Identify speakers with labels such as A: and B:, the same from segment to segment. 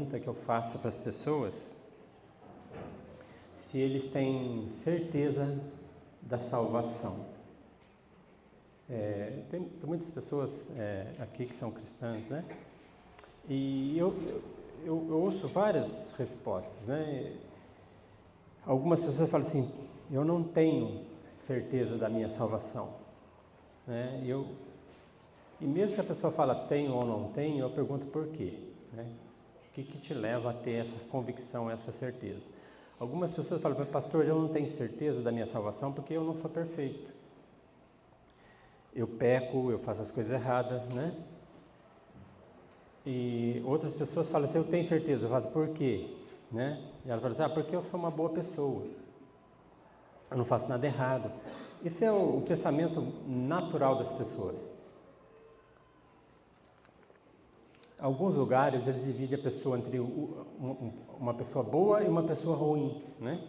A: pergunta que eu faço para as pessoas, se eles têm certeza da salvação. Tem muitas pessoas aqui que são cristãs, né? E eu ouço várias respostas, né? Algumas pessoas falam assim, eu não tenho certeza da minha salvação, né? E mesmo se a pessoa fala tenho ou não tenho, eu pergunto por quê, né? O que te leva a ter essa convicção, essa certeza? Algumas pessoas falam, pastor, eu não tenho certeza da minha salvação porque eu não sou perfeito. Eu peco, eu faço as coisas erradas, né? E outras pessoas falam assim, eu tenho certeza. Eu falo, por quê? Né? E ela fala assim, porque eu sou uma boa pessoa. Eu não faço nada errado. Esse é o pensamento natural das pessoas. Alguns lugares eles dividem a pessoa entre uma pessoa boa e uma pessoa ruim, né?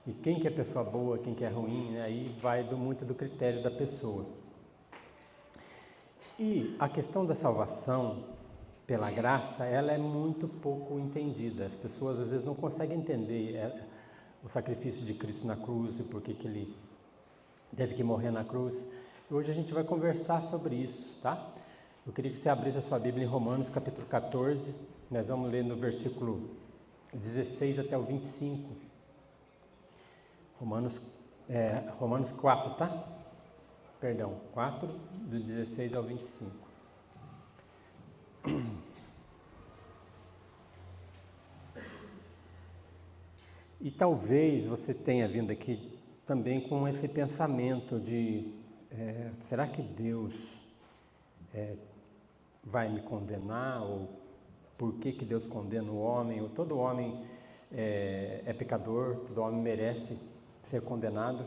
A: E quem que é pessoa boa, quem que é ruim, né? Aí vai muito do critério da pessoa. E a questão da salvação pela graça, ela é muito pouco entendida. As pessoas às vezes não conseguem entender o sacrifício de Cristo na cruz e por que ele teve que morrer na cruz. E hoje a gente vai conversar sobre isso, tá? Eu queria que você abrisse a sua Bíblia em Romanos capítulo 14, nós vamos ler no versículo 16 até o 25. Romanos 4, tá? Perdão, 4, do 16 ao 25. E talvez você tenha vindo aqui também com esse pensamento de, será que Deus vai me condenar? Ou por que Deus condena o homem? Ou todo homem é pecador, todo homem merece ser condenado.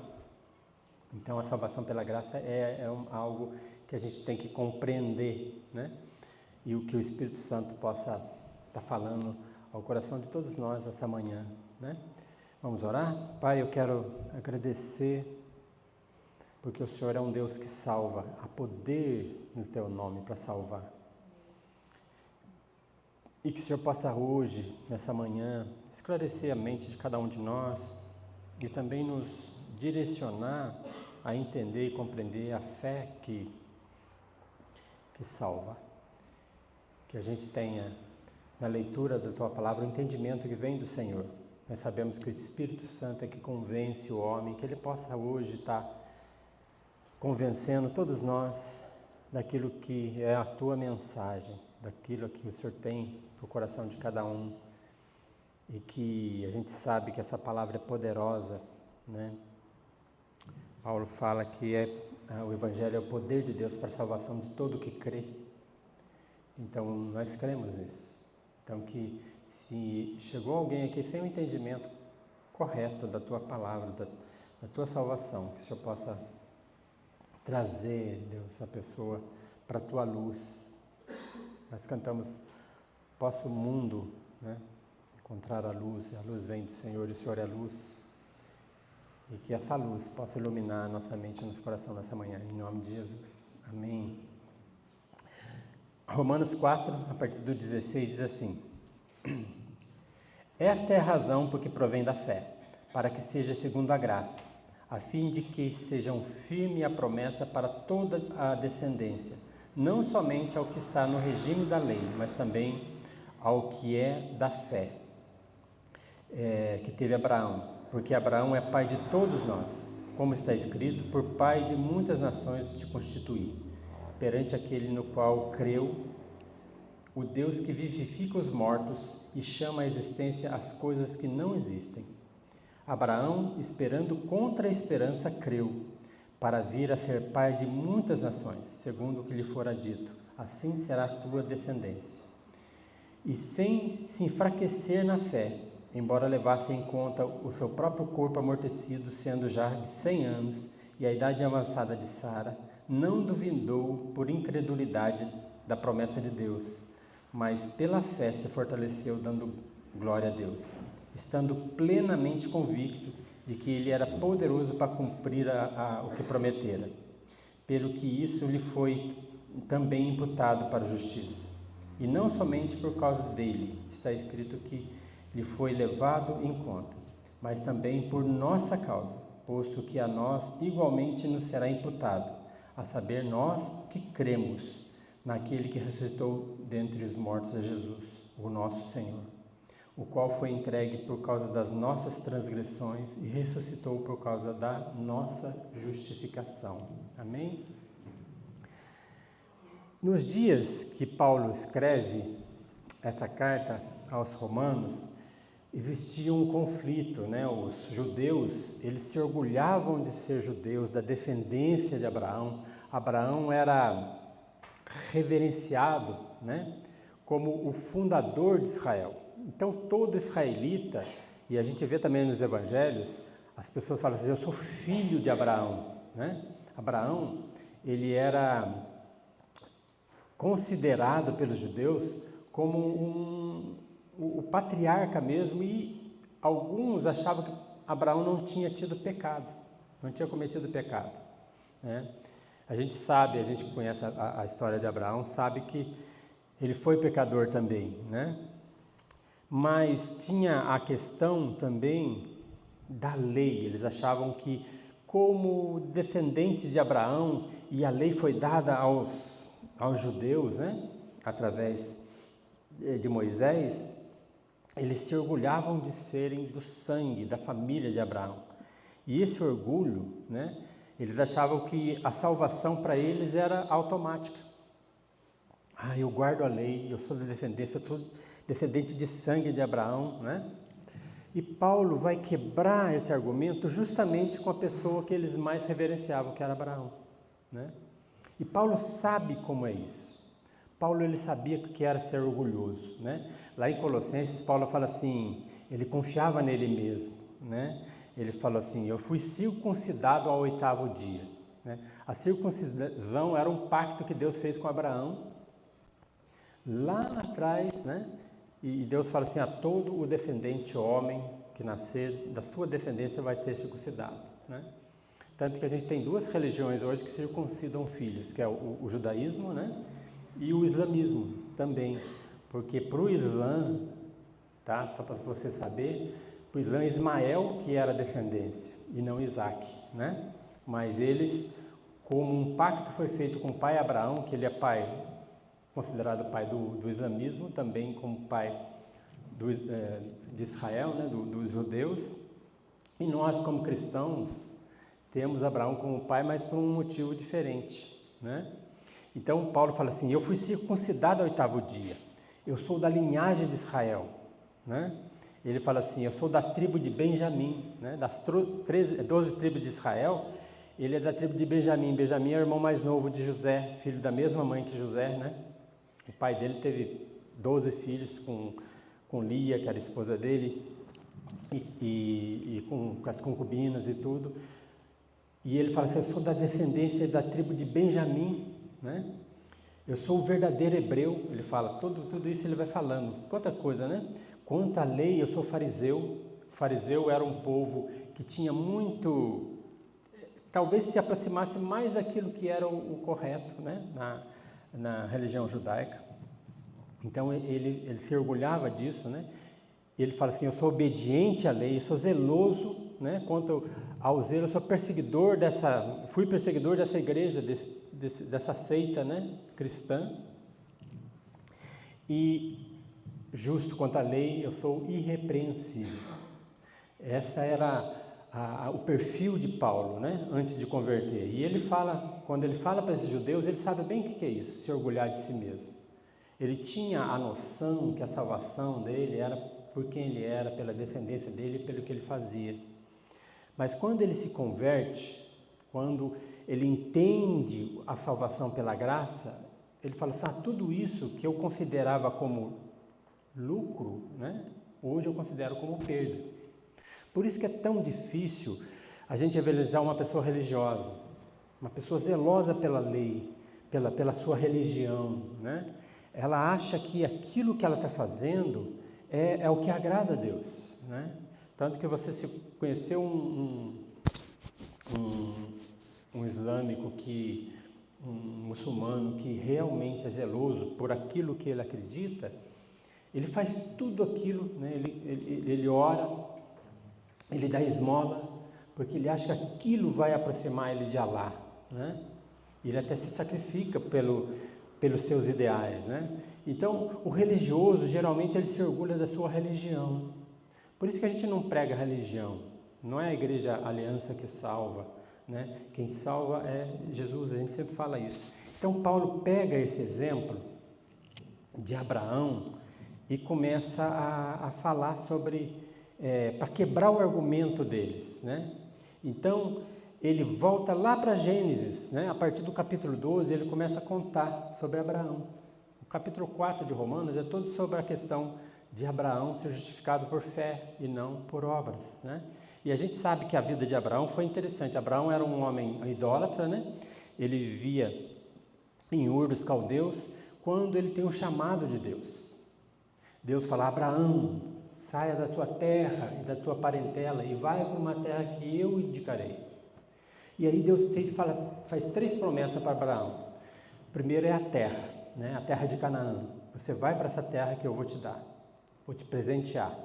A: Então a salvação pela graça é algo que a gente tem que compreender, né? E o que o Espírito Santo possa estar falando ao coração de todos nós essa manhã, né? Vamos orar? Pai, eu quero agradecer porque o Senhor é um Deus que salva, há poder no Teu nome para salvar. E que o Senhor possa hoje, nessa manhã, esclarecer a mente de cada um de nós e também nos direcionar a entender e compreender a fé que salva. Que a gente tenha na leitura da Tua Palavra o entendimento que vem do Senhor. Nós sabemos que o Espírito Santo é que convence o homem, que ele possa hoje estar convencendo todos nós daquilo que é a Tua mensagem, daquilo que o Senhor tem para o coração de cada um, e que a gente sabe que essa palavra é poderosa, né? Paulo fala que o Evangelho é o poder de Deus para a salvação de todo que crê. Então nós cremos nisso. Então que se chegou alguém aqui sem o entendimento correto da Tua palavra, da Tua salvação, que o Senhor possa trazer, Deus, essa pessoa para a Tua luz. Nós cantamos, posso o mundo, né, encontrar a luz vem do Senhor e o Senhor é luz. E que essa luz possa iluminar a nossa mente e nosso coração nessa manhã, em nome de Jesus. Amém. Romanos 4, a partir do 16, diz assim: Esta é a razão por que provém da fé, para que seja segundo a graça, a fim de que sejam firme a promessa para toda a descendência, não somente ao que está no regime da lei, mas também ao que é da fé, que teve Abraão, porque Abraão é pai de todos nós, como está escrito, por pai de muitas nações te constituí, perante aquele no qual creu, o Deus que vivifica os mortos e chama à existência as coisas que não existem. Abraão, esperando contra a esperança, creu, para vir a ser pai de muitas nações, segundo o que lhe fora dito, assim será a tua descendência. E sem se enfraquecer na fé, embora levasse em conta o seu próprio corpo amortecido, sendo já de 100 anos, e a idade avançada de Sara, não duvidou por incredulidade da promessa de Deus, mas pela fé se fortaleceu, dando glória a Deus, estando plenamente convicto de que Ele era poderoso para cumprir o que prometera, pelo que isso lhe foi também imputado para a justiça. E não somente por causa dele, está escrito que lhe foi levado em conta, mas também por nossa causa, posto que a nós igualmente nos será imputado, a saber, nós que cremos naquele que ressuscitou dentre os mortos a Jesus, o nosso Senhor, o qual foi entregue por causa das nossas transgressões e ressuscitou por causa da nossa justificação. Amém? Nos dias que Paulo escreve essa carta aos Romanos, existia um conflito, né? Os judeus, eles se orgulhavam de ser judeus, da descendência de Abraão. Abraão era reverenciado, né, como o fundador de Israel. Então, todo israelita, e a gente vê também nos evangelhos, as pessoas falam assim, eu sou filho de Abraão, né? Abraão, ele era considerado pelos judeus como o patriarca mesmo, e alguns achavam que Abraão não tinha tido pecado, não tinha cometido pecado, né? A gente sabe, a gente conhece a história de Abraão, sabe que ele foi pecador também, né? Mas tinha a questão também da lei. Eles achavam que, como descendentes de Abraão, e a lei foi dada aos judeus, né, através de Moisés, eles se orgulhavam de serem do sangue, da família de Abraão. E esse orgulho, né, eles achavam que a salvação para eles era automática. Eu guardo a lei, eu sou da descendência, eu sou descendente de sangue de Abraão, né? E Paulo vai quebrar esse argumento justamente com a pessoa que eles mais reverenciavam, que era Abraão, né? E Paulo sabe como é isso. Paulo, ele sabia o que era ser orgulhoso, né? Lá em Colossenses, Paulo fala assim, ele confiava nele mesmo, né? Ele falou assim, eu fui circuncidado ao 8º dia, né? A circuncisão era um pacto que Deus fez com Abraão, lá atrás, né? E Deus fala assim, a todo o descendente homem que nascer, da sua descendência vai ser circuncidado, né? Tanto que a gente tem duas religiões hoje que circuncidam filhos, que é o judaísmo, né? E o islamismo também, porque para o Islã, tá? Só para você saber, para o Islã, Ismael que era a descendência e não Isaac, né? Mas eles, como um pacto foi feito com o pai Abraão, que ele é pai, considerado pai do islamismo, também como pai de Israel, né? Dos judeus, e nós como cristãos temos Abraão como pai, mas por um motivo diferente, né? Então Paulo fala assim, eu fui circuncidado ao 8º dia, eu sou da linhagem de Israel, né? Ele fala assim, eu sou da tribo de Benjamim, né? Das 12 tribos de Israel, ele é da tribo de Benjamim. Benjamim é o irmão mais novo de José, filho da mesma mãe que José, né? O pai dele teve 12 filhos com Lia, que era a esposa dele, e com as concubinas e tudo. E ele fala assim, eu sou da descendência da tribo de Benjamim, né? Eu sou o verdadeiro hebreu. Ele fala, tudo isso ele vai falando. Quanta coisa, né? Quanto à lei, eu sou fariseu. O fariseu era um povo que tinha muito, talvez se aproximasse mais daquilo que era o correto, né? Na religião judaica. Então ele se orgulhava disso, né? Ele fala assim, eu sou obediente à lei, eu sou zeloso, né? Quanto ao zelo, eu sou fui perseguidor dessa igreja, dessa seita, né? Cristã. E justo quanto à lei, eu sou irrepreensível. Essa era o perfil de Paulo, né? Antes de converter. E ele fala, quando ele fala para esses judeus, ele sabe bem o que é isso, se orgulhar de si mesmo. Ele tinha a noção que a salvação dele era por quem ele era, pela descendência dele, pelo que ele fazia. Mas quando ele se converte, quando ele entende a salvação pela graça, ele fala assim, tudo isso que eu considerava como lucro, né? Hoje eu considero como perda. Por isso que é tão difícil a gente evangelizar uma pessoa religiosa, uma pessoa zelosa pela lei, pela sua religião, né? Ela acha que aquilo que ela está fazendo é o que agrada a Deus, né? Tanto que você se conheceu um islâmico que um muçulmano que realmente é zeloso por aquilo que ele acredita, ele faz tudo aquilo, né? Ele ora, ele dá esmola, porque ele acha que aquilo vai aproximar ele de Alá, né? Ele até se sacrifica pelos seus ideais, né? Então, o religioso, geralmente, ele se orgulha da sua religião. Por isso que a gente não prega religião. Não é a Igreja Aliança que salva, né? Quem salva é Jesus, a gente sempre fala isso. Então, Paulo pega esse exemplo de Abraão e começa a falar sobre, para quebrar o argumento deles, né? Então, ele volta lá para Gênesis, né? A partir do capítulo 12, ele começa a contar sobre Abraão. O capítulo 4 de Romanos é todo sobre a questão de Abraão ser justificado por fé e não por obras, né? E a gente sabe que a vida de Abraão foi interessante. Abraão era um homem idólatra, né? Ele vivia em Ur dos Caldeus, quando ele tem um chamado de Deus. Deus fala: Abraão, saia da tua terra e da tua parentela e vai para uma terra que eu indicarei. E aí Deus faz 3 promessas para Abraão. Primeiro é a terra, né? A terra de Canaã. Você vai para essa terra que eu vou te dar, vou te presentear.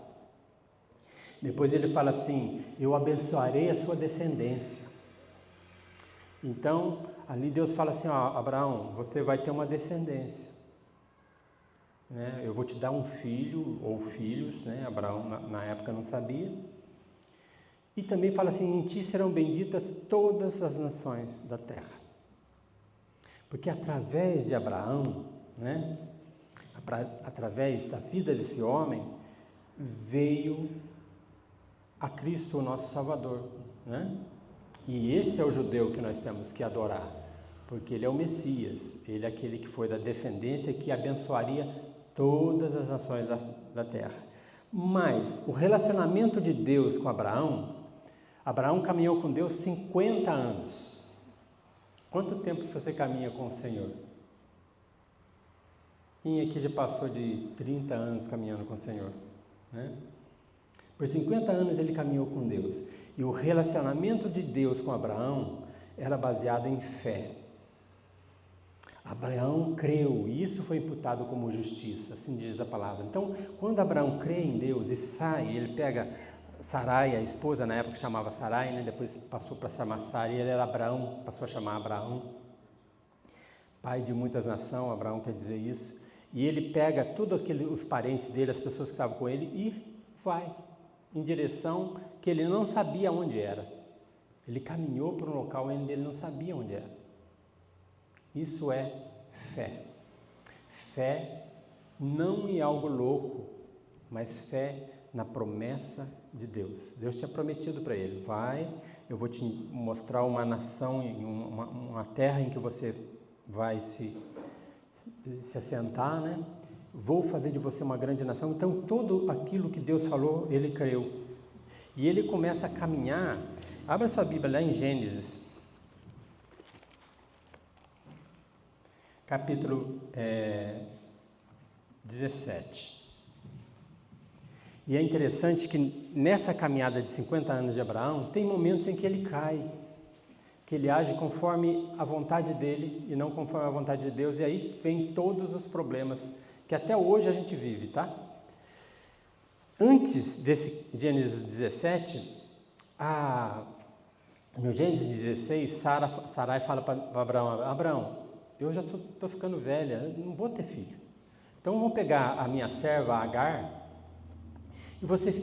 A: Depois ele fala assim: eu abençoarei a sua descendência. Então, ali Deus fala assim: ó, Abraão, você vai ter uma descendência, né? Eu vou te dar um filho ou filhos, né? Abraão na época não sabia. E também fala assim: em ti serão benditas todas as nações da terra. Porque através de Abraão, né? Através da vida desse homem, veio a Cristo, o nosso Salvador, né? E esse é o judeu que nós temos que adorar, porque ele é o Messias, ele é aquele que foi da descendência que abençoaria todas as nações da terra. Mas o relacionamento de Deus com Abraão caminhou com Deus 50 anos. Quanto tempo você caminha com o Senhor? Quem aqui já passou de 30 anos caminhando com o Senhor, né? Por 50 anos ele caminhou com Deus. E o relacionamento de Deus com Abraão era baseado em fé. Abraão creu, e isso foi imputado como justiça, assim diz a palavra. Então, quando Abraão crê em Deus e sai, ele pega Sarai, a esposa, na época chamava Sarai, né? Depois passou para chamar Sara, e ele era Abraão, passou a chamar Abraão. Pai de muitas nações, Abraão quer dizer isso. E ele pega todos os parentes dele, as pessoas que estavam com ele, e vai em direção que ele não sabia onde era. Ele caminhou para um local onde ele não sabia onde era. Isso é fé. Fé não em algo louco, mas fé na promessa de Deus. Deus tinha prometido para ele: vai, eu vou te mostrar uma nação, uma terra em que você vai se assentar, né? Vou fazer de você uma grande nação. Então, tudo aquilo que Deus falou, ele creu. E ele começa a caminhar. Abra sua Bíblia lá em Gênesis, capítulo 17. E é interessante que nessa caminhada de 50 anos de Abraão, tem momentos em que ele cai, que ele age conforme a vontade dele e não conforme a vontade de Deus, e aí vem todos os problemas que até hoje a gente vive, tá? Antes desse Gênesis 17, no Gênesis 16, Sarai fala para Abraão: Abraão, eu já estou ficando velha, não vou ter filho. Então eu vou pegar a minha serva Agar, e você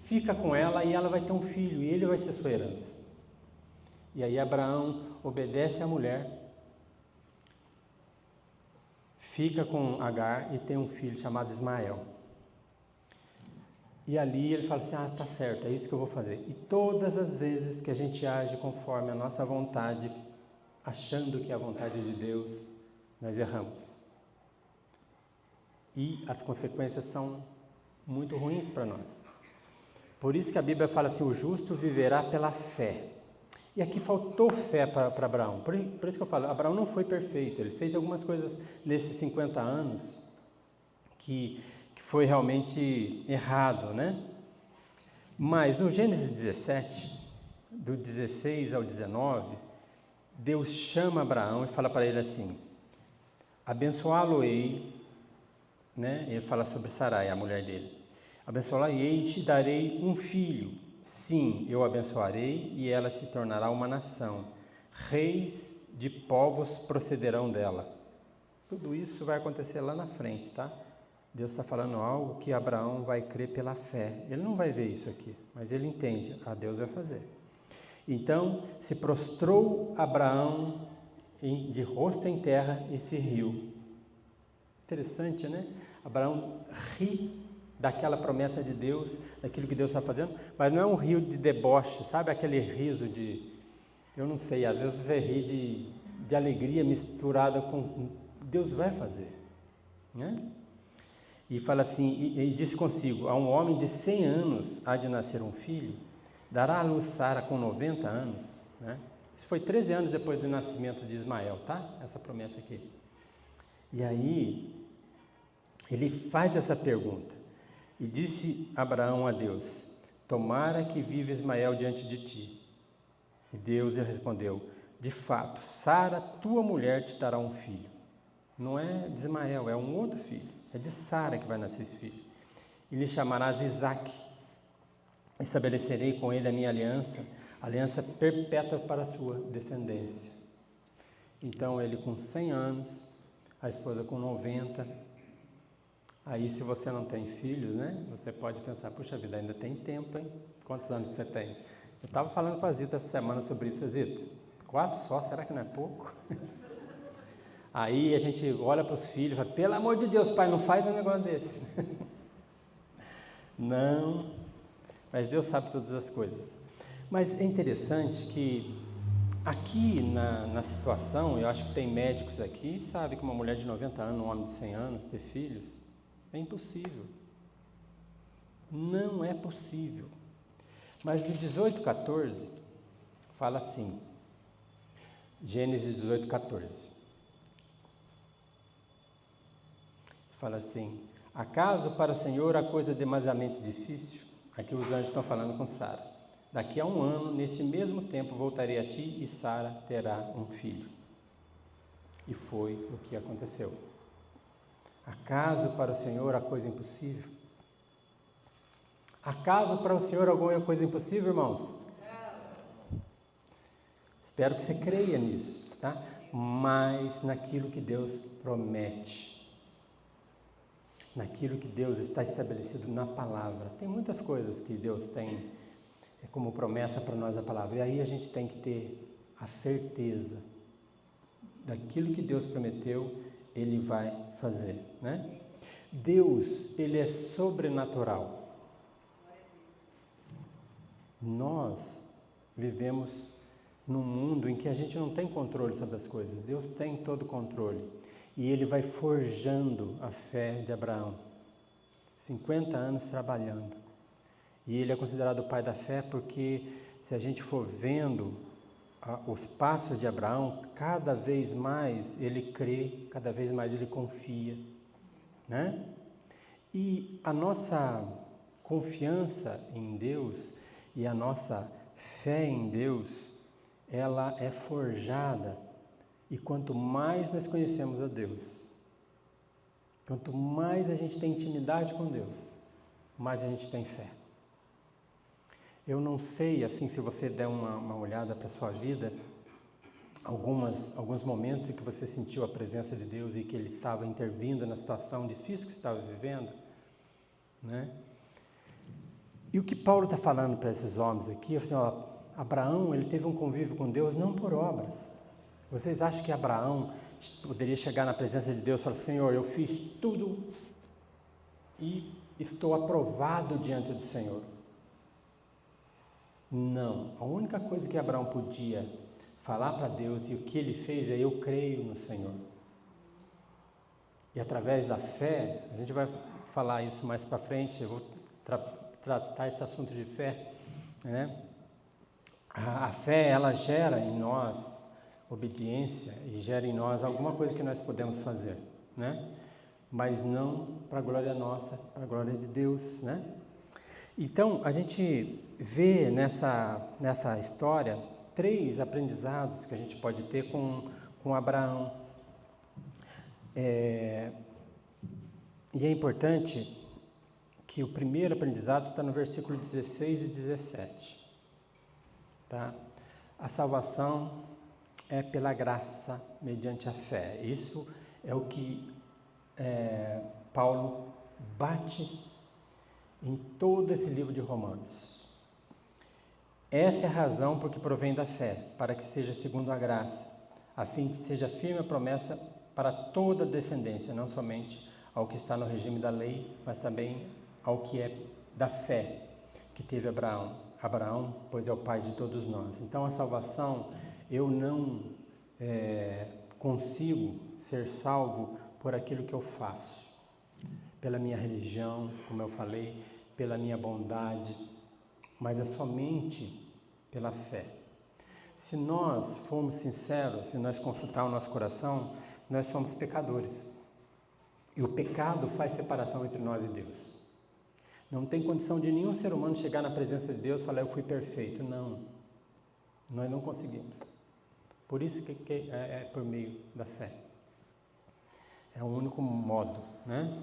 A: fica com ela e ela vai ter um filho, e ele vai ser sua herança. E aí Abraão obedece à mulher, fica com Agar e tem um filho chamado Ismael. E ali ele fala assim: tá certo, é isso que eu vou fazer. E todas as vezes que a gente age conforme a nossa vontade, achando que é a vontade de Deus, nós erramos. E as consequências são muito ruins para nós. Por isso que a Bíblia fala assim: o justo viverá pela fé. E aqui faltou fé para Abraão. Por isso que eu falo, Abraão não foi perfeito. Ele fez algumas coisas nesses 50 anos que foi realmente errado, né? Mas no Gênesis 17, do 16 ao 19, Deus chama Abraão e fala para ele assim: abençoá-lo-ei, né? Ele fala sobre Sarai, a mulher dele. Abençoá-lo-ei e te darei um filho. Sim, eu abençoarei e ela se tornará uma nação. Reis de povos procederão dela. Tudo isso vai acontecer lá na frente, tá? Deus está falando algo que Abraão vai crer pela fé. Ele não vai ver isso aqui, mas ele entende. Deus vai fazer. Então, se prostrou Abraão de rosto em terra e se riu. Interessante, né? Abraão ri daquela promessa de Deus, daquilo que Deus está fazendo, mas não é um rio de deboche, sabe? Aquele riso de, eu não sei, às vezes você ri de alegria misturada com Deus vai fazer, né? E fala assim, e disse consigo: a um homem de 100 anos há de nascer um filho, dará à luz Sara com 90 anos, né? Isso foi 13 anos depois do nascimento de Ismael, tá? Essa promessa aqui. E aí, ele faz essa pergunta. E disse Abraão a Deus: tomara que viva Ismael diante de ti. E Deus lhe respondeu: de fato, Sara, tua mulher, te dará um filho. Não é de Ismael, é um outro filho. É de Sara que vai nascer esse filho. E lhe chamarás Isaque. Estabelecerei com ele a minha aliança perpétua para a sua descendência. Então ele com 100 anos, a esposa com 90. Aí se você não tem filhos, né? Você pode pensar, puxa vida, ainda tem tempo, hein? Quantos anos você tem? Eu estava falando com a Zita essa semana sobre isso. Zita, 4 só, será que não é pouco? Aí a gente olha para os filhos e fala: pelo amor de Deus, pai, não faz um negócio desse. Não, mas Deus sabe todas as coisas. Mas é interessante que aqui na situação, eu acho que tem médicos aqui, sabe que uma mulher de 90 anos, um homem de 100 anos, ter filhos, é impossível. Não é possível. Mas no 18:14, fala assim, Gênesis 18:14. Fala assim: acaso para o Senhor a coisa demasiadamente difícil? Aqui os anjos estão falando com Sara. Daqui a 1 ano, neste mesmo tempo, voltarei a ti e Sara terá um filho. E foi o que aconteceu. Acaso para o Senhor a coisa impossível? Acaso para o Senhor alguma coisa impossível, irmãos? Não. Espero que você creia nisso, tá? Mas naquilo que Deus promete. Naquilo que Deus está estabelecido na palavra. Tem muitas coisas que Deus tem como promessa para nós a palavra. E aí a gente tem que ter a certeza daquilo que Deus prometeu, Ele vai fazer, né? Deus, Ele é sobrenatural. Nós vivemos num mundo em que a gente não tem controle sobre as coisas. Deus tem todo o controle. E Ele vai forjando a fé de Abraão. 50 anos trabalhando. E ele é considerado o pai da fé porque, se a gente for vendo os passos de Abraão, cada vez mais ele crê, cada vez mais ele confia, né? E a nossa confiança em Deus e a nossa fé em Deus, ela é forjada. E quanto mais nós conhecemos a Deus, quanto mais a gente tem intimidade com Deus, mais a gente tem fé. Eu não sei, assim, se você der uma olhada para a sua vida, alguns momentos em que você sentiu a presença de Deus e que Ele estava intervindo na situação difícil que você estava vivendo, né? E o que Paulo está falando para esses homens aqui, assim, ó, Abraão, ele teve um convívio com Deus não por obras. Vocês acham que Abraão poderia chegar na presença de Deus e falar: Senhor, eu fiz tudo e estou aprovado diante do Senhor? Não. A única coisa que Abraão podia falar para Deus e o que ele fez é: eu creio no Senhor. E através da fé, a gente vai falar isso mais para frente, eu vou tratar esse assunto de fé, né? A fé, ela gera em nós obediência e gera em nós alguma coisa que nós podemos fazer, né? Mas não para a glória nossa, para a glória de Deus, né? Então, a gente vê nessa história 3 aprendizados que a gente pode ter com Abraão. E é importante que o primeiro aprendizado está no versículo 16 e 17. Tá? A salvação é pela graça, mediante a fé. Isso é o que Paulo bate em todo esse livro de Romanos. Essa é a razão por que provém da fé, para que seja segundo a graça, a fim que seja firme a promessa para toda a descendência, não somente ao que está no regime da lei, mas também ao que é da fé que teve Abraão. Abraão, pois é o pai de todos nós. Então a salvação, eu não consigo ser salvo por aquilo que eu faço, pela minha religião, como eu falei, pela minha bondade, mas é somente pela fé. Se nós formos sinceros, se nós consultar o nosso coração, nós somos pecadores. E o pecado faz separação entre nós e Deus. Não tem condição de nenhum ser humano chegar na presença de Deus e falar, eu fui perfeito. Não, nós não conseguimos. Por isso que é por meio da fé. É o único modo, né?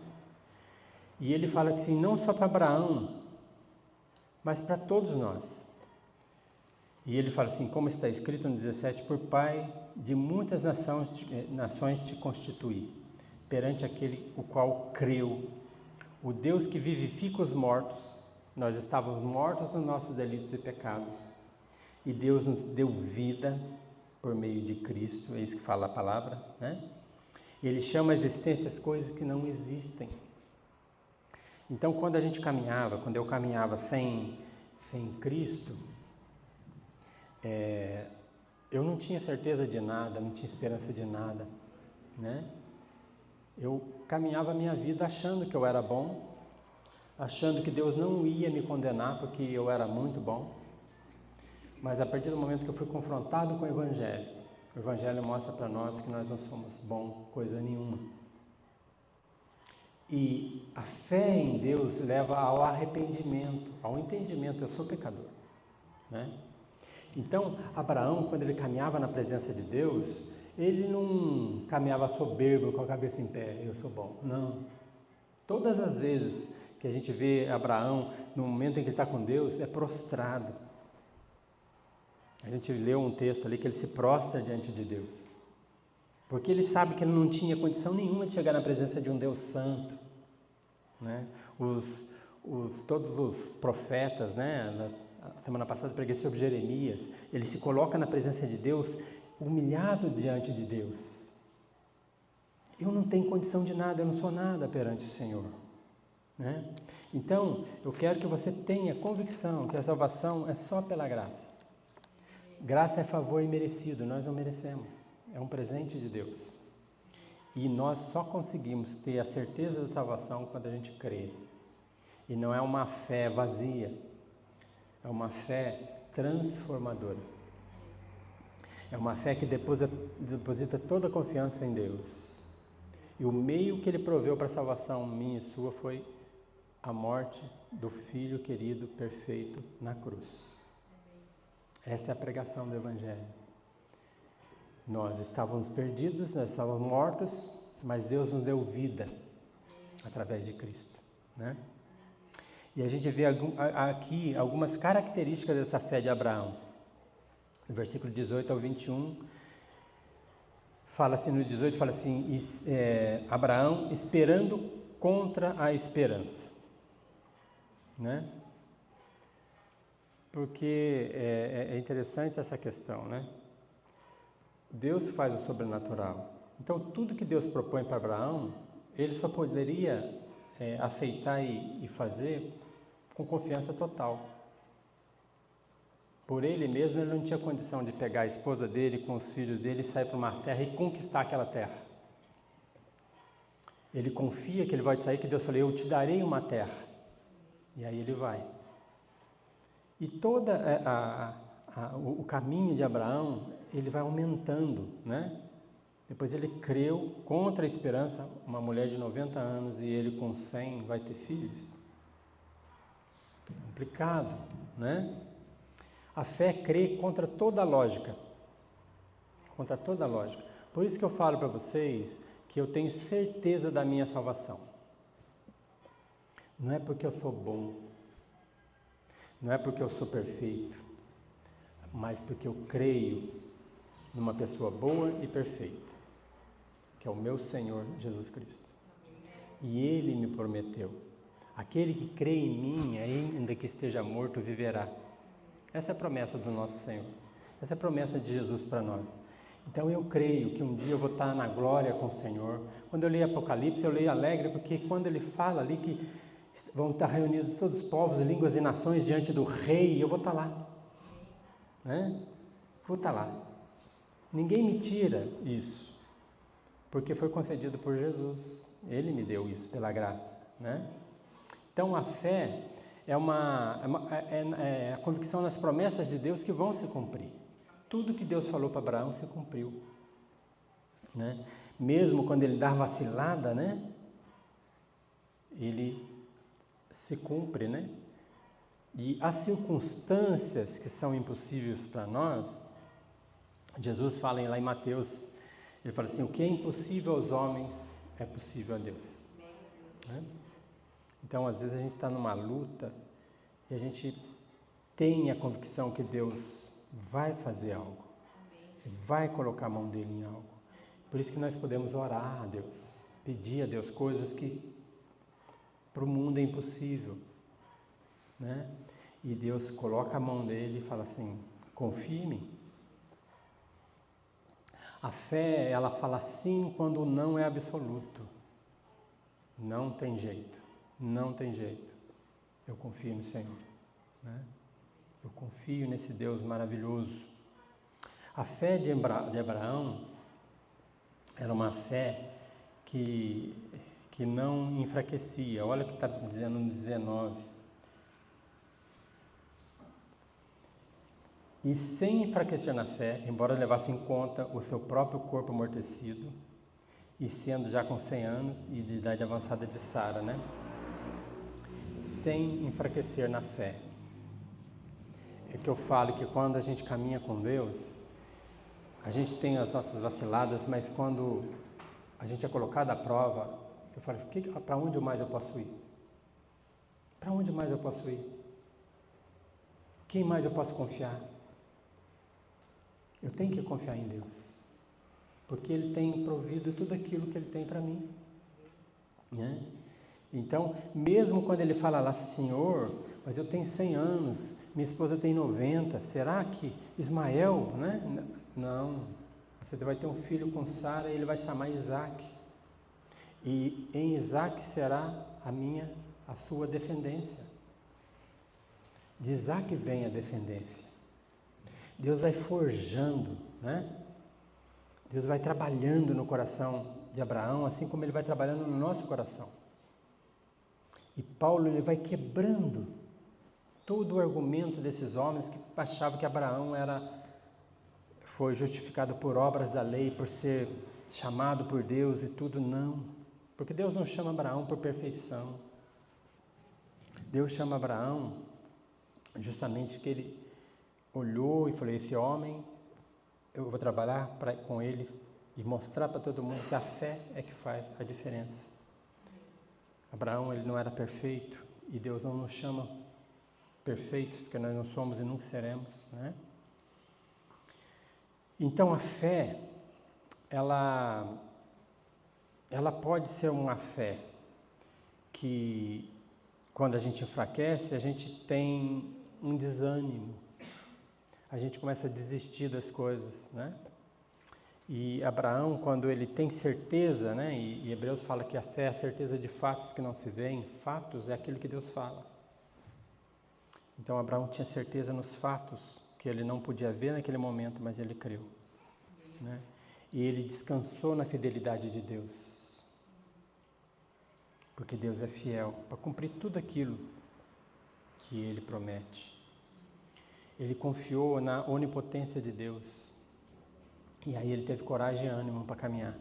A: E ele fala que sim, não só para Abraão, mas para todos nós. E ele fala assim, como está escrito no 17, por pai de muitas nações te constituí, perante aquele o qual creu, o Deus que vivifica os mortos. Nós estávamos mortos nos nossos delitos e pecados, e Deus nos deu vida por meio de Cristo, é isso que fala a palavra, né? Ele chama a existência as coisas que não existem. Então, quando eu caminhava sem Cristo, eu não tinha certeza de nada, não tinha esperança de nada, né? Eu caminhava a minha vida achando que eu era bom, achando que Deus não ia me condenar porque eu era muito bom, mas a partir do momento que eu fui confrontado com o Evangelho mostra para nós que nós não somos bom coisa nenhuma. E a fé em Deus leva ao arrependimento, ao entendimento, eu sou pecador, né? Então, Abraão, quando ele caminhava na presença de Deus, ele não caminhava soberbo com a cabeça em pé, eu sou bom, não. Todas as vezes que a gente vê Abraão, no momento em que ele está com Deus, é prostrado. A gente leu um texto ali que ele se prostra diante de Deus, porque ele sabe que ele não tinha condição nenhuma de chegar na presença de um Deus santo, né? Todos os profetas, né? A semana passada eu preguei sobre Jeremias, ele se coloca na presença de Deus, humilhado diante de Deus. Eu não tenho condição de nada, eu não sou nada perante o Senhor, né? Então, eu quero que você tenha convicção que a salvação é só pela graça. Graça é favor imerecido, nós não merecemos, é um presente de Deus. E nós só conseguimos ter a certeza da salvação quando a gente crê. E não é uma fé vazia, é uma fé transformadora. É uma fé que deposita toda a confiança em Deus. E o meio que Ele proveu para a salvação minha e sua foi a morte do Filho querido, perfeito, na cruz. Essa é a pregação do Evangelho. Nós estávamos perdidos, nós estávamos mortos, mas Deus nos deu vida através de Cristo, né? E a gente vê aqui algumas características dessa fé de Abraão. No versículo 18 ao 21, fala assim, no 18 fala assim, Abraão esperando contra a esperança, né? Porque é interessante essa questão, né? Deus faz o sobrenatural. Então, tudo que Deus propõe para Abraão, ele só poderia aceitar e fazer com confiança total. Por ele mesmo, ele não tinha condição de pegar a esposa dele com os filhos dele e sair para uma terra e conquistar aquela terra. Ele confia que ele vai sair, que Deus falou, eu te darei uma terra. E aí ele vai. E todo o caminho de Abraão, ele vai aumentando, né? Depois ele creu contra a esperança, uma mulher de 90 anos e ele com 100 vai ter filhos. Complicado, né? A fé crê contra toda a lógica. Contra toda a lógica. Por isso que eu falo para vocês que eu tenho certeza da minha salvação. Não é porque eu sou bom, não é porque eu sou perfeito, mas porque eu creio numa pessoa boa e perfeita, que é o meu Senhor Jesus Cristo. E Ele me prometeu, aquele que crê em mim, ainda que esteja morto, viverá. Essa é a promessa do nosso Senhor, essa é a promessa de Jesus para nós. Então eu creio que um dia eu vou estar na glória com o Senhor. Quando eu leio Apocalipse, eu leio alegre, porque quando ele fala ali que vão estar reunidos todos os povos, línguas e nações diante do Rei, eu vou estar lá. Né? Vou estar lá. Ninguém me tira isso, porque foi concedido por Jesus. Ele me deu isso pela graça. Né? Então a fé é a convicção nas promessas de Deus que vão se cumprir. Tudo que Deus falou para Abraão se cumpriu. Né? Mesmo quando ele dá vacilada, né? Ele se cumpre, né? E as circunstâncias que são impossíveis para nós, Jesus fala lá em Mateus, ele fala assim, o que é impossível aos homens é possível a Deus. Né? Então, às vezes a gente está numa luta e a gente tem a convicção que Deus vai fazer algo, vai colocar a mão dele em algo. Por isso que nós podemos orar a Deus, pedir a Deus coisas que para o mundo é impossível, né? E Deus coloca a mão dele e fala assim, confia em mim. A fé, ela fala sim quando o não é absoluto. Não tem jeito, não tem jeito. Eu confio no Senhor, né? Eu confio nesse Deus maravilhoso. A fé de Abraão era uma fé que não enfraquecia. Olha o que está dizendo no 19. E sem enfraquecer na fé, embora levasse em conta o seu próprio corpo amortecido, e sendo já com 100 anos e de idade avançada de Sara, né? Sem enfraquecer na fé. É que eu falo que quando a gente caminha com Deus, a gente tem as nossas vaciladas, mas quando a gente é colocado à prova, eu falo, para onde mais eu posso ir? Para onde mais eu posso ir? Quem mais eu posso confiar? Eu tenho que confiar em Deus, porque Ele tem provido tudo aquilo que Ele tem para mim. Né? Então, mesmo quando Ele fala lá, Senhor, mas eu tenho 100 anos, minha esposa tem 90, será que Ismael, né? Não, você vai ter um filho com Sara e ele vai chamar Isaac. E em Isaac será a sua descendência. De Isaac vem a descendência. Deus vai forjando, né? Deus vai trabalhando no coração de Abraão, assim como Ele vai trabalhando no nosso coração. E Paulo, ele vai quebrando todo o argumento desses homens que achavam que Abraão foi justificado por obras da lei, por ser chamado por Deus e tudo. Não, porque Deus não chama Abraão por perfeição. Deus chama Abraão justamente porque ele olhou e falou, esse homem, eu vou trabalhar com ele e mostrar para todo mundo que a fé é que faz a diferença. Abraão, ele não era perfeito e Deus não nos chama perfeitos, porque nós não somos e nunca seremos, né? Então a fé, ela pode ser uma fé que, quando a gente enfraquece, a gente tem um desânimo, a gente começa a desistir das coisas, né? E Abraão, quando ele tem certeza, né? E Hebreus fala que a fé é a certeza de fatos que não se veem. Fatos é aquilo que Deus fala. Então Abraão tinha certeza nos fatos que ele não podia ver naquele momento, mas ele creu, né? E ele descansou na fidelidade de Deus, porque Deus é fiel para cumprir tudo aquilo que Ele promete. Ele confiou na onipotência de Deus, e aí ele teve coragem e ânimo para caminhar.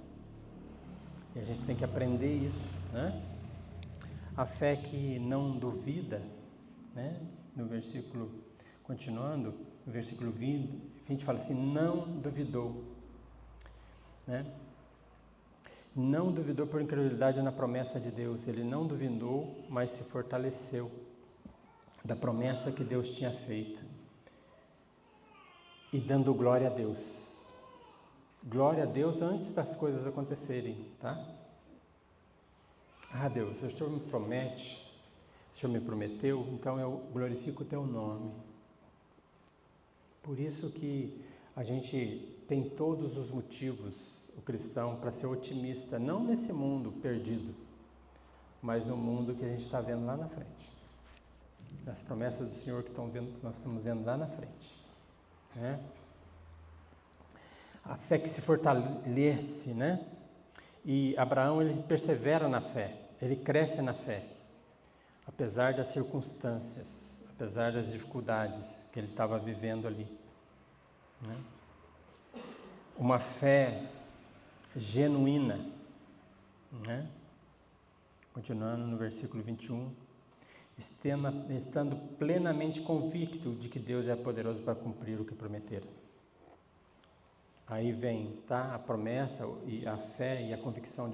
A: E a gente tem que aprender isso, né? A fé que não duvida, né? No versículo continuando, no versículo 20 fala assim, não duvidou, né? Não duvidou por incredulidade na promessa de Deus. Ele não duvidou, mas se fortaleceu da promessa que Deus tinha feito. E dando glória a Deus. Glória a Deus antes das coisas acontecerem, tá? Ah, Deus, o Senhor me promete, o Senhor me prometeu, então eu glorifico o Teu nome. Por isso que a gente tem todos os motivos, o cristão, para ser otimista, não nesse mundo perdido, mas no mundo que a gente está vendo lá na frente. Nas promessas do Senhor que nós estamos vendo lá na frente. Né? A fé que se fortalece, né? E Abraão, ele persevera na fé, ele cresce na fé, apesar das circunstâncias, apesar das dificuldades que ele estava vivendo ali. Né? Uma fé genuína, né? Continuando no versículo 21, estando plenamente convicto de que Deus é poderoso para cumprir o que prometera. Aí vem, tá? A promessa e a fé e a convicção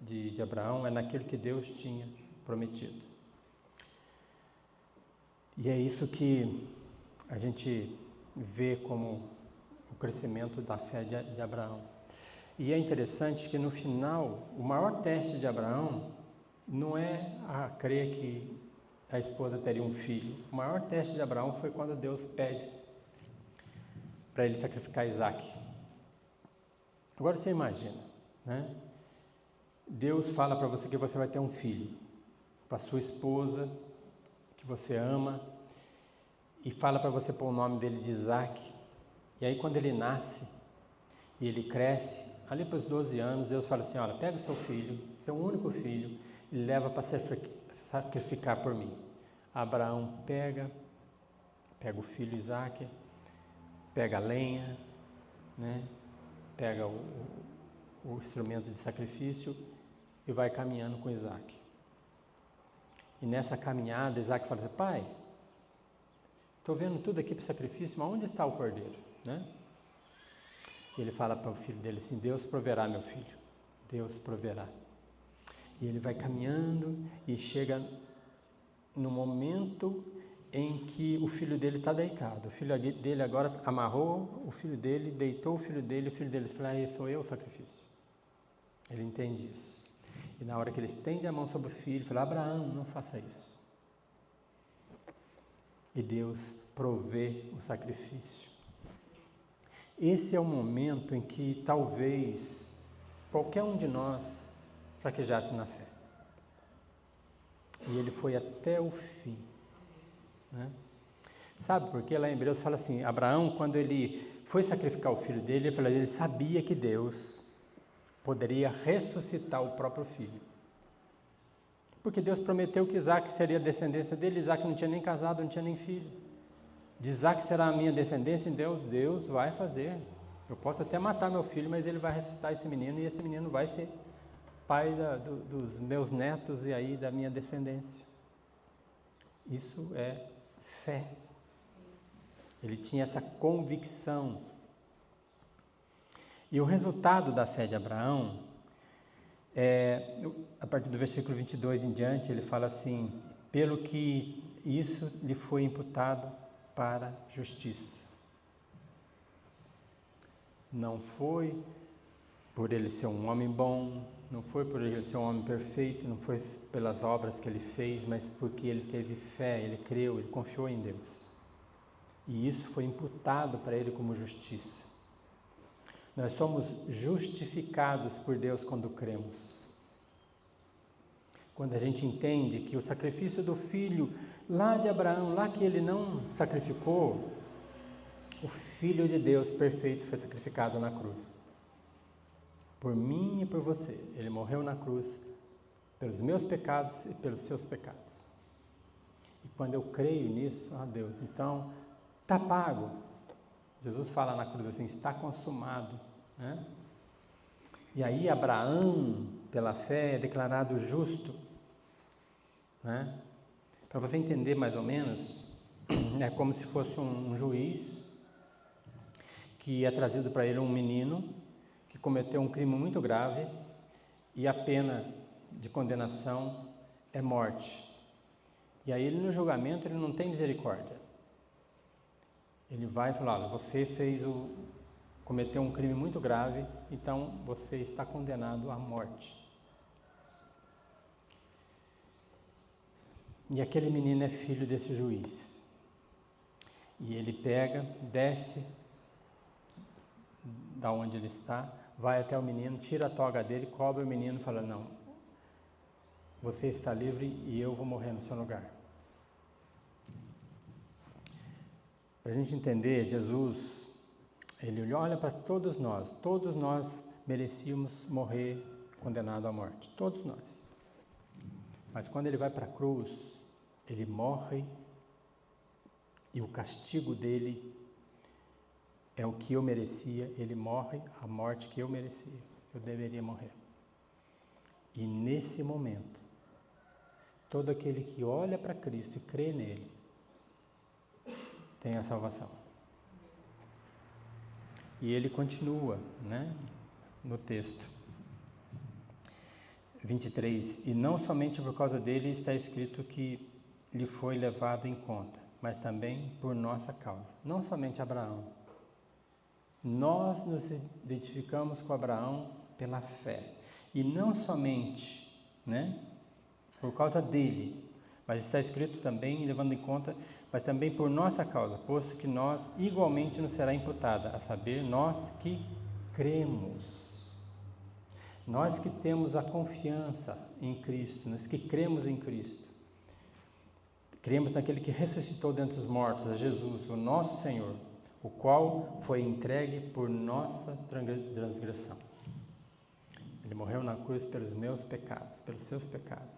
A: de Abraão é naquilo que Deus tinha prometido. E é isso que a gente vê como o crescimento da fé de Abraão. E é interessante que no final, o maior teste de Abraão não é a crer que a esposa teria um filho. O maior teste de Abraão foi quando Deus pede para ele sacrificar Isaac. Agora você imagina, né? Deus fala para você que você vai ter um filho, para sua esposa, que você ama, e fala para você pôr o nome dele de Isaac. E aí quando ele nasce e ele cresce, ali para os 12 anos, Deus fala assim, olha, pega o seu filho, seu único filho, e leva para sacrificar por mim. Abraão pega o filho Isaac, pega a lenha, né? Pega o instrumento de sacrifício e vai caminhando com Isaac. E nessa caminhada, Isaac fala assim, pai, estou vendo tudo aqui para sacrifício, mas onde está o cordeiro? Né? E ele fala para o filho dele assim, Deus proverá, meu filho, Deus proverá. E ele vai caminhando e chega no momento em que o filho dele está deitado. O filho dele agora amarrou o filho dele, deitou o filho dele fala, sou eu o sacrifício. Ele entende isso. E na hora que ele estende a mão sobre o filho, fala, Abraão, não faça isso. E Deus provê o sacrifício. Esse é o momento em que talvez qualquer um de nós fraquejasse na fé. E ele foi até o fim. Né? Sabe por quê? Lá em Hebreus fala assim, Abraão, quando ele foi sacrificar o filho dele, ele sabia que Deus poderia ressuscitar o próprio filho. Porque Deus prometeu que Isaac seria a descendência dele, Isaac não tinha nem casado, não tinha nem filho. De Isaac será a minha descendência, então Deus vai fazer. Eu posso até matar meu filho, mas ele vai ressuscitar esse menino, e esse menino vai ser pai dos meus netos e aí da minha descendência. Isso é fé. Ele tinha essa convicção. E o resultado da fé de Abraão, a partir do versículo 22 em diante, ele fala assim, pelo que isso lhe foi imputado para justiça. Não foi por ele ser um homem bom, não foi por ele ser um homem perfeito, não foi pelas obras que ele fez, mas porque ele teve fé, ele creu, ele confiou em Deus. E isso foi imputado para ele como justiça. Nós somos justificados por Deus quando cremos. Quando a gente entende que o sacrifício do filho lá de Abraão, lá que ele não sacrificou, o Filho de Deus perfeito foi sacrificado na cruz. Por mim e por você. Ele morreu na cruz pelos meus pecados e pelos seus pecados. E quando eu creio nisso, Deus, então está pago. Jesus fala na cruz assim, está consumado. Né? E aí Abraão, pela fé, é declarado justo. Né? Para você entender mais ou menos, É como se fosse um juiz que é trazido para ele um menino que cometeu um crime muito grave e a pena de condenação é morte. E aí ele no julgamento ele não tem misericórdia. Ele vai falar, olha, você cometeu um crime muito grave, então você está condenado à morte. E aquele menino é filho desse juiz. E ele pega, desce da onde ele está, vai até o menino, tira a toga dele, cobre o menino e fala, não, você está livre e eu vou morrer no seu lugar. Para a gente entender, Jesus, ele olha para todos nós merecíamos morrer condenado à morte, todos nós. Mas quando ele vai para a cruz, ele morre e o castigo dele é o que eu merecia, ele morre a morte que eu merecia, eu deveria morrer. E nesse momento, todo aquele que olha para Cristo e crê nele, tem a salvação. E ele continua, no texto 23, e não somente por causa dele está escrito que lhe foi levado em conta, mas também por nossa causa. Não somente Abraão. Nós nos identificamos com Abraão pela fé. E não somente, por causa dele, mas está escrito também, levando em conta, mas também por nossa causa, posto que nós igualmente nos será imputada, a saber, nós que cremos. Nós que temos a confiança em Cristo, nós que cremos em Cristo. Cremos naquele que ressuscitou dentre os mortos, a Jesus, o nosso Senhor, o qual foi entregue por nossa transgressão. Ele morreu na cruz pelos meus pecados, pelos seus pecados.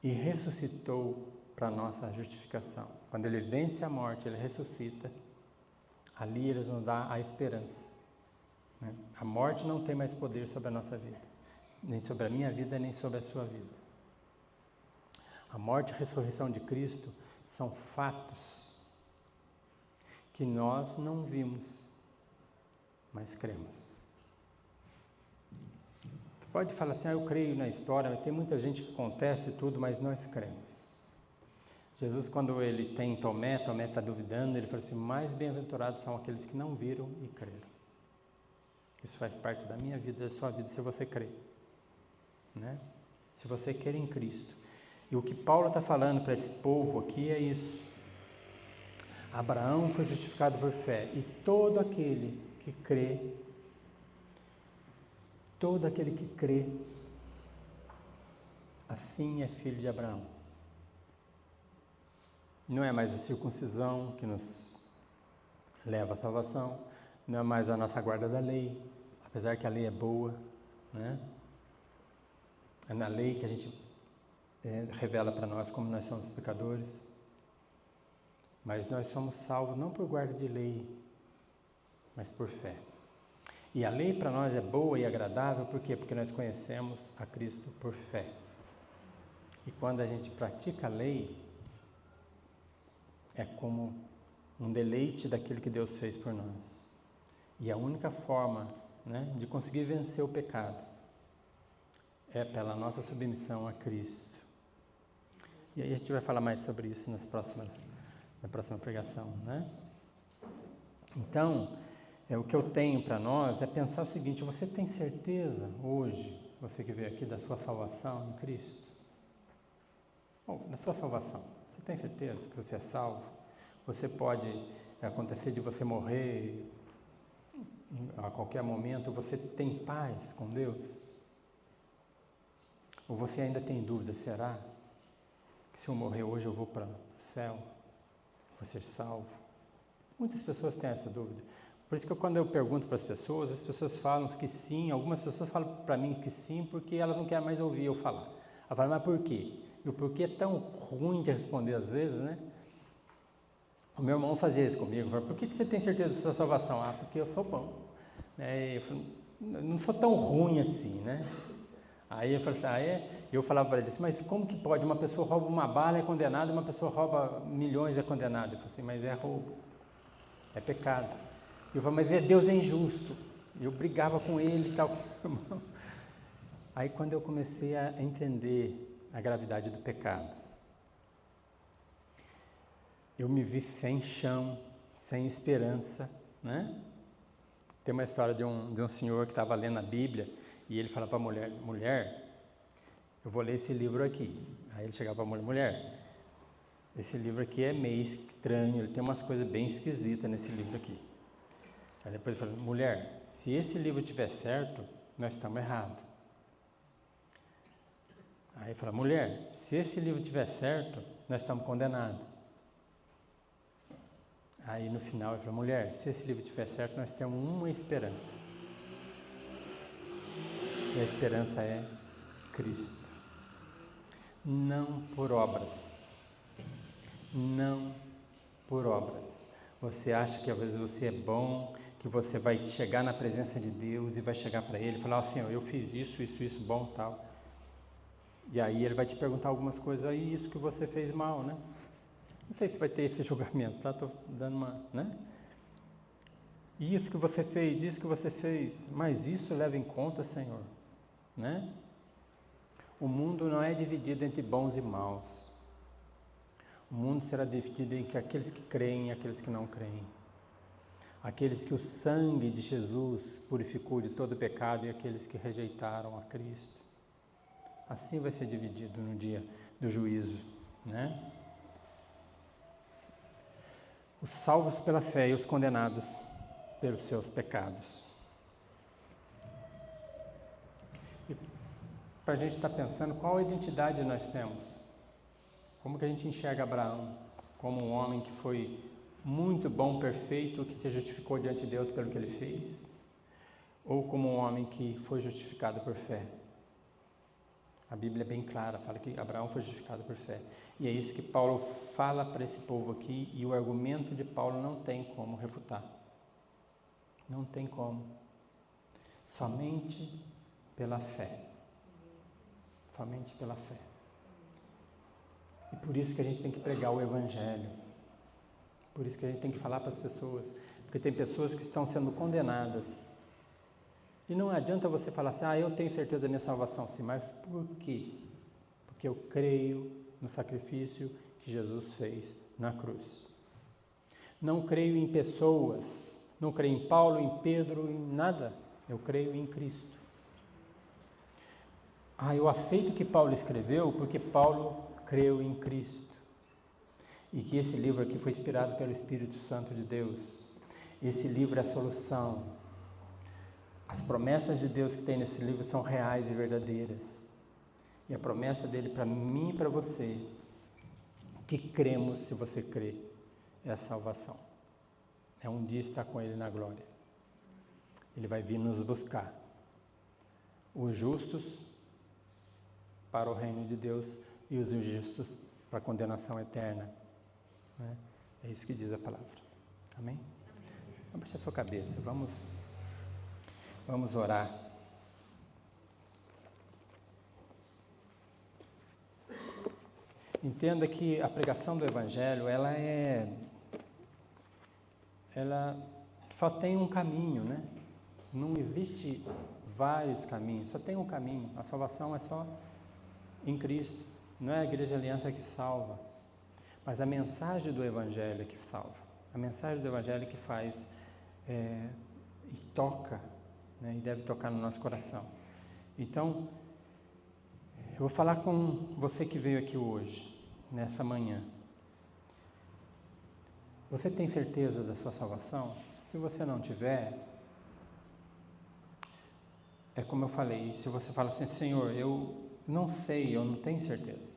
A: E ressuscitou para a nossa justificação. Quando ele vence a morte, ele ressuscita, ali ele nos dá a esperança. A morte não tem mais poder sobre a nossa vida, nem sobre a minha vida, nem sobre a sua vida. A morte e a ressurreição de Cristo são fatos que nós não vimos, mas cremos. Você pode falar assim, eu creio na história, mas tem muita gente que acontece tudo, mas nós cremos. Jesus, quando ele tem Tomé está duvidando, ele fala assim, mais bem-aventurados são aqueles que não viram e creram. Isso faz parte da minha vida, da sua vida, se você crê. Se você quer em Cristo. E o que Paulo está falando para esse povo aqui é isso. Abraão foi justificado por fé, e todo aquele que crê, assim é filho de Abraão. Não é mais a circuncisão que nos leva à salvação, não é mais a nossa guarda da lei, apesar que a lei é boa, É na lei que a gente revela para nós como nós somos pecadores, mas nós somos salvos não por guarda de lei, mas por fé. E a lei para nós é boa e agradável, por quê? Porque nós conhecemos a Cristo por fé. E quando a gente pratica a lei, é como um deleite daquilo que Deus fez por nós. E a única forma de conseguir vencer o pecado é pela nossa submissão a Cristo. E aí a gente vai falar mais sobre isso na próxima pregação, Então, o que eu tenho para nós é pensar o seguinte, você tem certeza hoje, você que veio aqui, da sua salvação em Cristo? Da sua salvação, você tem certeza que você é salvo? Você pode acontecer de você morrer a qualquer momento, você tem paz com Deus? Ou você ainda tem dúvida, será que se eu morrer hoje eu vou para o céu? Vou ser salvo? Muitas pessoas têm essa dúvida. Por isso que quando eu pergunto para as pessoas falam que sim, algumas pessoas falam para mim que sim, porque elas não querem mais ouvir eu falar. Elas falam, mas por quê? E o porquê é tão ruim de responder às vezes, O meu irmão fazia isso comigo, falava, por que você tem certeza da sua salvação? Porque eu sou bom. Eu não sou tão ruim assim, Aí eu falei assim, eu falava para ele assim, mas como que pode? Uma pessoa rouba uma bala é condenada, uma pessoa rouba milhões é condenada. Eu falei assim, mas é roubo, é pecado. Eu falei, mas Deus é injusto. Eu brigava com ele e tal. Aí quando eu comecei a entender a gravidade do pecado, eu me vi sem chão, sem esperança, né? Tem uma história de um senhor que estava lendo a Bíblia e ele falava para a mulher, eu vou ler esse livro aqui. Aí ele chegava para a mulher, esse livro aqui é meio estranho, ele tem umas coisas bem esquisitas nesse livro aqui. Aí depois ele falou, mulher, se esse livro estiver certo, nós estamos errados. Aí ele falou, mulher, se esse livro estiver certo, nós estamos condenados. Aí no final ele falou, mulher, se esse livro estiver certo, nós temos uma esperança. E a esperança é Cristo. Não por obras. Não por obras. Você acha que às vezes você é bom, que você vai chegar na presença de Deus e vai chegar para Ele e falar, Senhor, eu fiz isso bom, tal. E aí Ele vai te perguntar algumas coisas, aí isso que você fez mal, né? Não sei se vai ter esse julgamento, tá? Estou dando uma, né? Isso que você fez, mas isso leva em conta, Senhor, né? O mundo não é dividido entre bons e maus. O mundo será dividido entre aqueles que creem e aqueles que não creem. Aqueles que o sangue de Jesus purificou de todo pecado e aqueles que rejeitaram a Cristo. Assim vai ser dividido no dia do juízo, né? Os salvos pela fé e os condenados pelos seus pecados. E para a gente estar pensando qual identidade nós temos. Como que a gente enxerga Abraão? Como um homem que foi muito bom, perfeito, que se justificou diante de Deus pelo que ele fez? Ou como um homem que foi justificado por fé? A Bíblia é bem clara, fala que Abraão foi justificado por fé. E é isso que Paulo fala para esse povo aqui, e o argumento de Paulo não tem como refutar. Não tem como. Somente pela fé. Somente pela fé. E por isso que a gente tem que pregar o Evangelho. Por isso que a gente tem que falar para as pessoas. Porque tem pessoas que estão sendo condenadas. E não adianta você falar assim, eu tenho certeza da minha salvação. Sim, mas por quê? Porque eu creio no sacrifício que Jesus fez na cruz. Não creio em pessoas, não creio em Paulo, em Pedro, em nada. Eu creio em Cristo. Eu aceito o que Paulo escreveu porque Paulo creu em Cristo. E que esse livro aqui foi inspirado pelo Espírito Santo de Deus. Esse livro é a solução. As promessas de Deus que tem nesse livro são reais e verdadeiras. E a promessa dele para mim e para você, que cremos, se você crê, é a salvação. É um dia estar com ele na glória. Ele vai vir nos buscar. Os justos para o reino de Deus e os injustos para a condenação eterna. Né? É isso que diz a palavra. Amém? Vamos baixar a sua cabeça, vamos orar. Entenda que a pregação do Evangelho, ela só tem um caminho, né? Não existe vários caminhos, só tem um caminho. A salvação é só em Cristo. Não é a Igreja Aliança que salva, mas a mensagem do Evangelho é que salva. A mensagem do Evangelho é que faz e toca, né? E deve tocar no nosso coração. Então, eu vou falar com você que veio aqui hoje, nessa manhã. Você tem certeza da sua salvação? Se você não tiver, é como eu falei, se você fala assim, Senhor, eu não sei, eu não tenho certeza.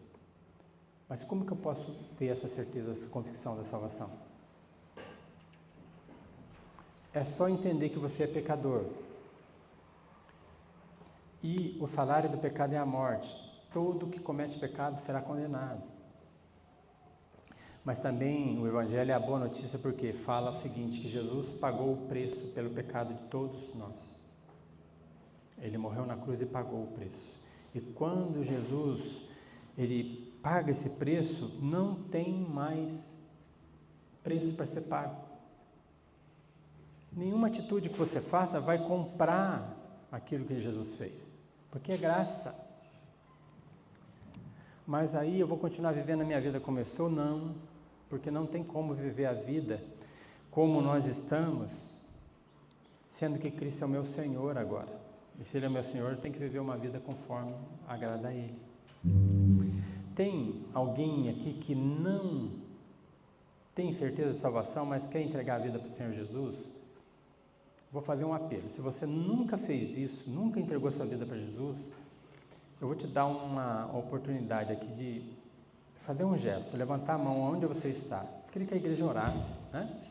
A: Mas como que eu posso ter essa certeza, essa convicção da salvação? É só entender que você é pecador. E o salário do pecado é a morte. Todo que comete pecado será condenado. Mas também o Evangelho é a boa notícia porque fala o seguinte, que Jesus pagou o preço pelo pecado de todos nós. Ele morreu na cruz e pagou o preço. E quando Jesus, ele paga esse preço, não tem mais preço para ser pago. Nenhuma atitude que você faça vai comprar aquilo que Jesus fez, porque é graça. Mas aí eu vou continuar vivendo a minha vida como eu estou? Não, porque não tem como viver a vida como nós estamos, sendo que Cristo é o meu Senhor agora. E se Ele é meu Senhor, eu tenho que viver uma vida conforme agrada a Ele. Tem alguém aqui que não tem certeza de salvação, mas quer entregar a vida para o Senhor Jesus? Vou fazer um apelo. Se você nunca fez isso, nunca entregou sua vida para Jesus, eu vou te dar uma oportunidade aqui de fazer um gesto, levantar a mão onde você está. Queria que a igreja orasse, né?